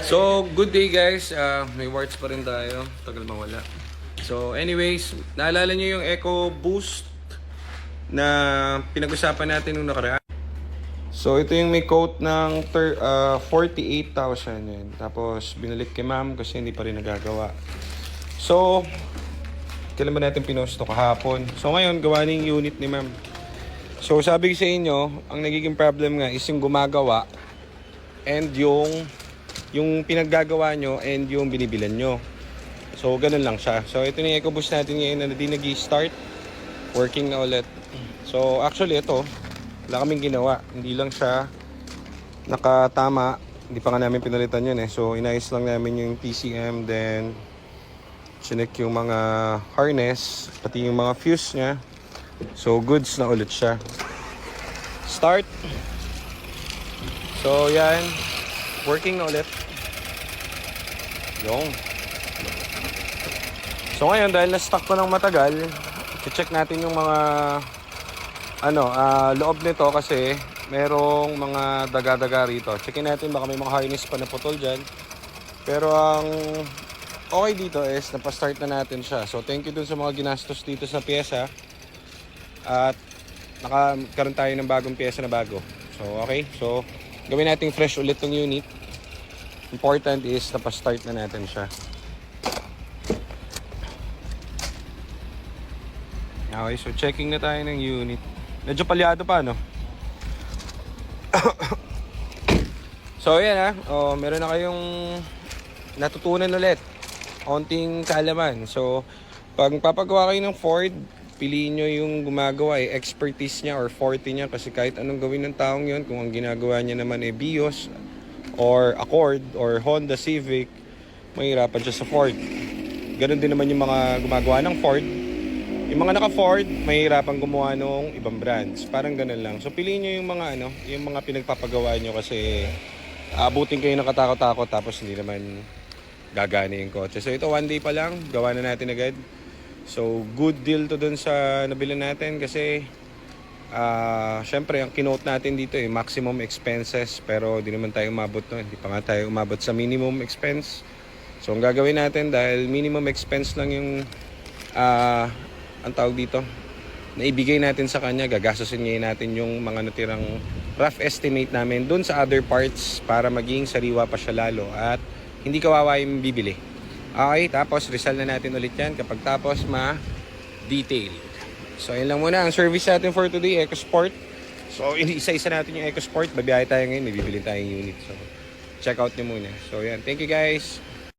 So, good day guys. May warts pa rin tayo. Tagal mawala. So, anyways, naalala nyo yung Eco Boost na pinag-usapan natin nung nakaraan. So, ito yung may quote ng 48,000 yun. Tapos, binalik kay ma'am kasi hindi pa rin nagagawa. So, kailan ba natin pinost ito kahapon? So, ngayon, gawa na yung unit ni ma'am. So, sabi ko sa inyo, ang nagiging problem nga is yung gumagawa and yung pinaggagawa nyo and yung binibilan nyo. So, ganun lang siya. So, ito na yung EcoBoost natin ngayon na di nag-start. Working na ulit. So, actually, ito, wala kaming ginawa. Hindi lang siya nakatama. Hindi pa nga namin pinalitan yun eh. So, inayos lang namin yung PCM. Then, chinek yung mga harness. Pati yung mga fuse niya. So, goods na ulit siya. Start. So, yan. Working na ulit. Yung. So, ngayon, dahil na-stuck ko ng matagal, i-check natin yung mga loob nito kasi merong mga daga-daga rito. Checkin natin, baka may mga harness pa na putol dyan. Pero ang okay dito is napastart na natin siya. So, thank you dun sa mga ginastos dito sa pyesa. At nakakaroon tayo ng bagong pyesa na bago. So, okay. So, gawin natin fresh ulit tong unit. Important is napastart na natin siya. Okay, so checking na tayo ng unit. Medyo palyado pa, no? So, yan ha. Oh, meron na kayong natutunan ulit. Konting kaalaman. So, pag papagawa kayo ng Ford, piliin nyo yung gumagawa expertise niya or forte niya kasi kahit anong gawin ng taong yon, kung ang ginagawa niya naman Vios or Accord or Honda Civic, mahirapan siya sa Ford. Ganon din naman yung mga gumagawa ng Ford. Yung mga naka-Ford, mahirapan gumawa ng ibang brands. Parang ganon lang. So piliin nyo yung mga pinagpapagawa nyo kasi aabutin kayo ng katakot-takot tapos hindi naman gagana yung kotse. So ito, one day pa lang, gawa na natin agad. So, good deal to dun sa nabili natin kasi syempre, ang kinote natin dito maximum expenses pero di naman tayo umabot no. Hindi pa nga tayo umabot sa minimum expense. So, ang gagawin natin dahil minimum expense lang yung ang tawag dito na ibigay natin sa kanya, gagastusin ngayon natin yung mga natirang rough estimate namin dun sa other parts para maging sariwa pa siya lalo at hindi kawawa yung bibili. Okay, tapos resell na natin ulit yan kapag tapos ma-detail. So, yun lang muna ang service natin for today, EcoSport. So, isa-isa natin yung EcoSport. Babiyahe tayo ngayon, may bibili tayong unit. So, check out nyo muna. So, yan. Thank you guys.